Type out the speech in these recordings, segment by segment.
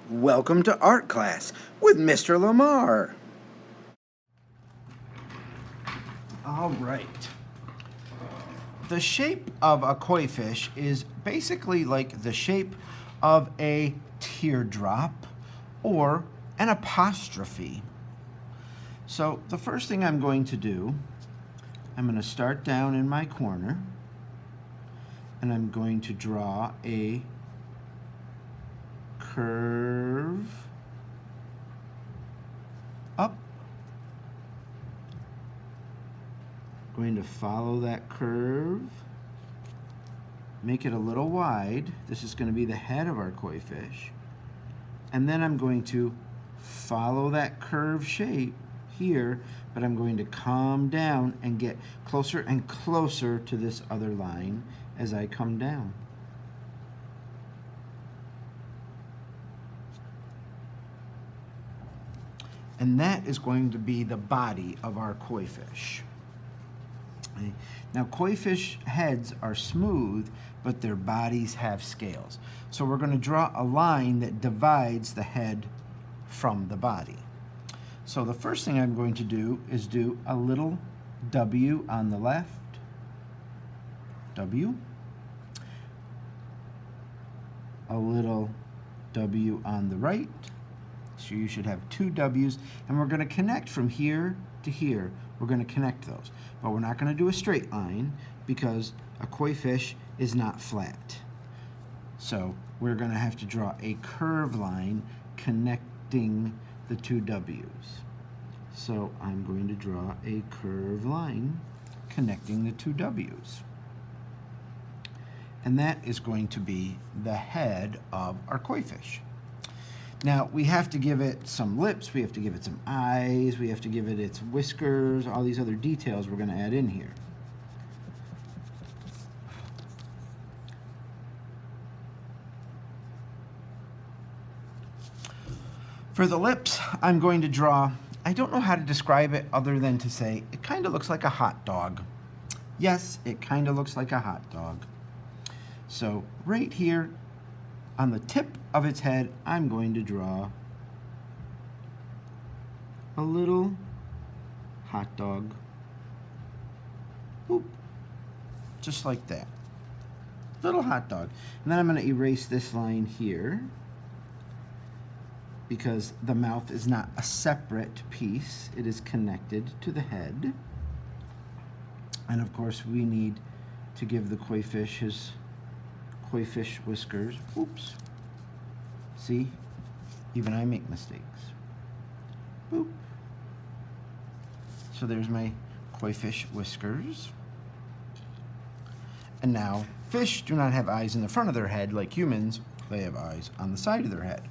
Welcome to art class with Mr. Lamar. All right. The shape of a koi fish is basically like the shape of a teardrop or an apostrophe. So the first thing I'm going to do, I'm going to start down in my corner and I'm going to draw a curve up. Going to follow that curve, make it a little wide. This is going to be the head of our koi fish. And then I'm going to follow that curve shape here, but I'm going to come down and get closer and closer to this other line as I come down. And that is going to be the body of our koi fish. Now, koi fish heads are smooth, but their bodies have scales. So we're going to draw a line that divides the head from the body. So the first thing I'm going to do is do a little W on the left, W, a little W on the right. So you should have two W's, and we're going to connect from here to here. We're going to connect those, but we're not going to do a straight line because a koi fish is not flat. So we're going to have to draw a curved line connecting the two W's. So I'm going to draw a curved line connecting the two W's. And that is going to be the head of our koi fish. Now, we have to give it some lips, we have to give it some eyes, we have to give it its whiskers, all these other details we're going to add in here. For the lips, I'm going to draw, I don't know how to describe it other than to say it kind of looks like a hot dog. Yes, it kind of looks like a hot dog. So right here, on the tip of its head, I'm going to draw a little hot dog. Boop. Just like that. Little hot dog. And then I'm going to erase this line here because the mouth is not a separate piece. It is connected to the head. And of course, we need to give the koi fish his koi fish whiskers. Oops. See? Even I make mistakes. Boop. So there's my koi fish whiskers. And now, fish do not have eyes in the front of their head like humans. They have eyes on the side of their head.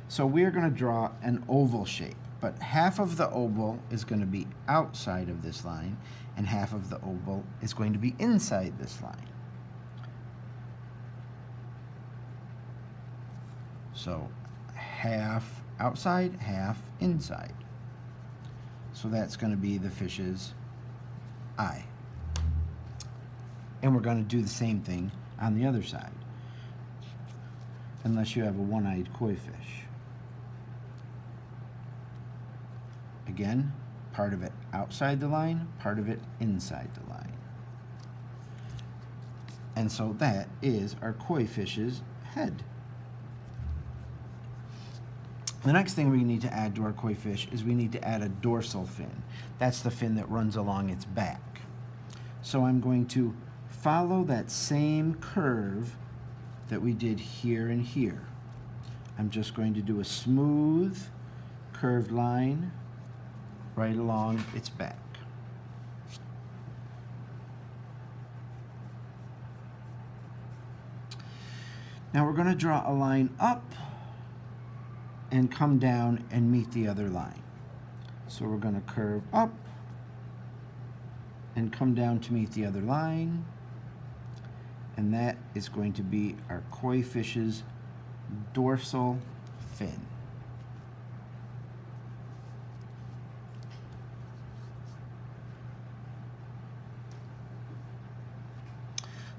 So we're going to draw an oval shape, but half of the oval is going to be outside of this line, and half of the oval is going to be inside this line. So half outside, half inside. So that's going to be the fish's eye. And we're going to do the same thing on the other side, unless you have a one-eyed koi fish. Again, part of it outside the line, part of it inside the line. And so that is our koi fish's head. The next thing we need to add to our koi fish is we need to add a dorsal fin. That's the fin that runs along its back. So I'm going to follow that same curve that we did here and here. I'm just going to do a smooth curved line right along its back. Now we're going to draw a line up and come down and meet the other line. So we're going to curve up and come down to meet the other line, and that is going to be our koi fish's dorsal fin.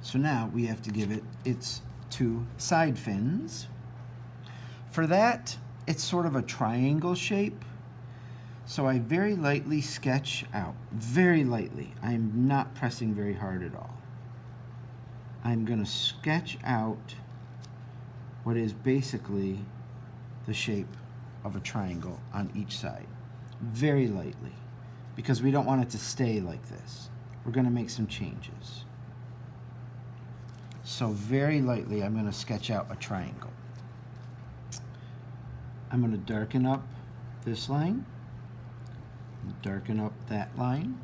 So now we have to give it its two side fins. For that, it's sort of a triangle shape. So I very lightly sketch out, very lightly. I'm not pressing very hard at all. I'm going to sketch out what is basically the shape of a triangle on each side, very lightly, because we don't want it to stay like this. We're going to make some changes. So very lightly, I'm going to sketch out a triangle. I'm going to darken up this line, darken up that line.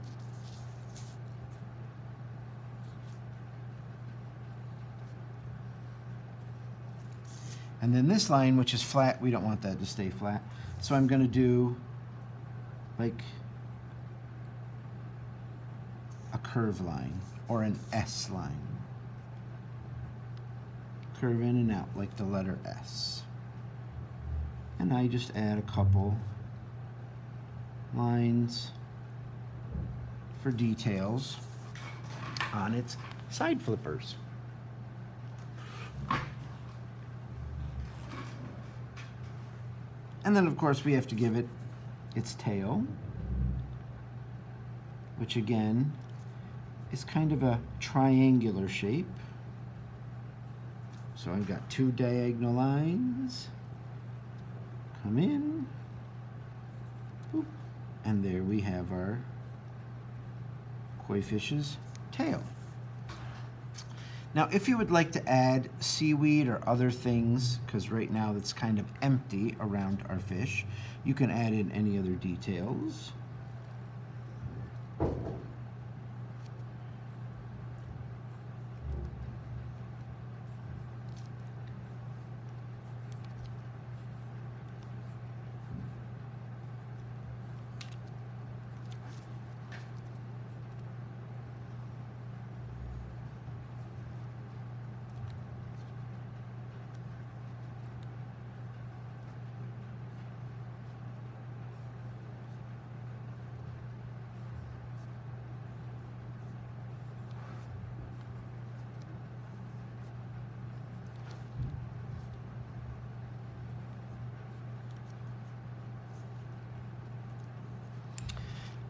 And then this line, which is flat, we don't want that to stay flat. So I'm going to do like a curve line or an S line. Curve in and out like the letter S. And I just add a couple lines for details on its side flippers. And then, of course, we have to give it its tail, which again is kind of a triangular shape. So I've got two diagonal lines. Come in. Boop. And there we have our koi fish's tail. Now, if you would like to add seaweed or other things, because right now it's kind of empty around our fish, you can add in any other details.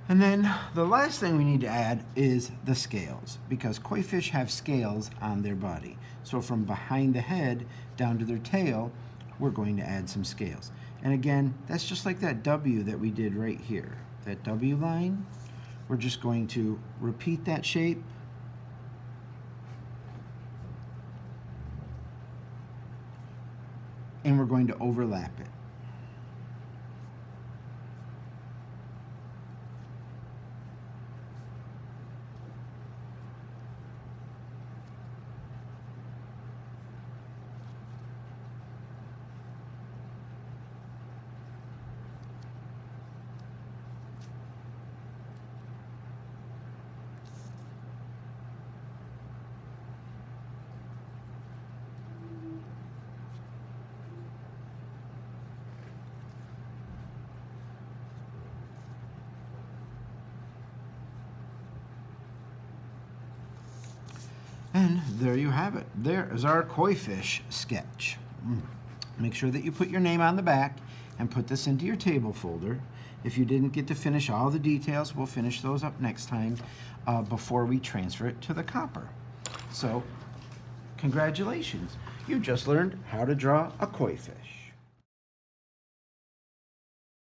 And then the last thing we need to add is the scales, because koi fish have scales on their body. So from behind the head down to their tail, we're going to add some scales. And again, that's just like that W that we did right here. That W line, we're just going to repeat that shape. And we're going to overlap it. And there you have it. There is our koi fish sketch. Make sure that you put your name on the back and put this into your table folder. If you didn't get to finish all the details, we'll finish those up next time before we transfer it to the copper. So, congratulations. You just learned how to draw a koi fish.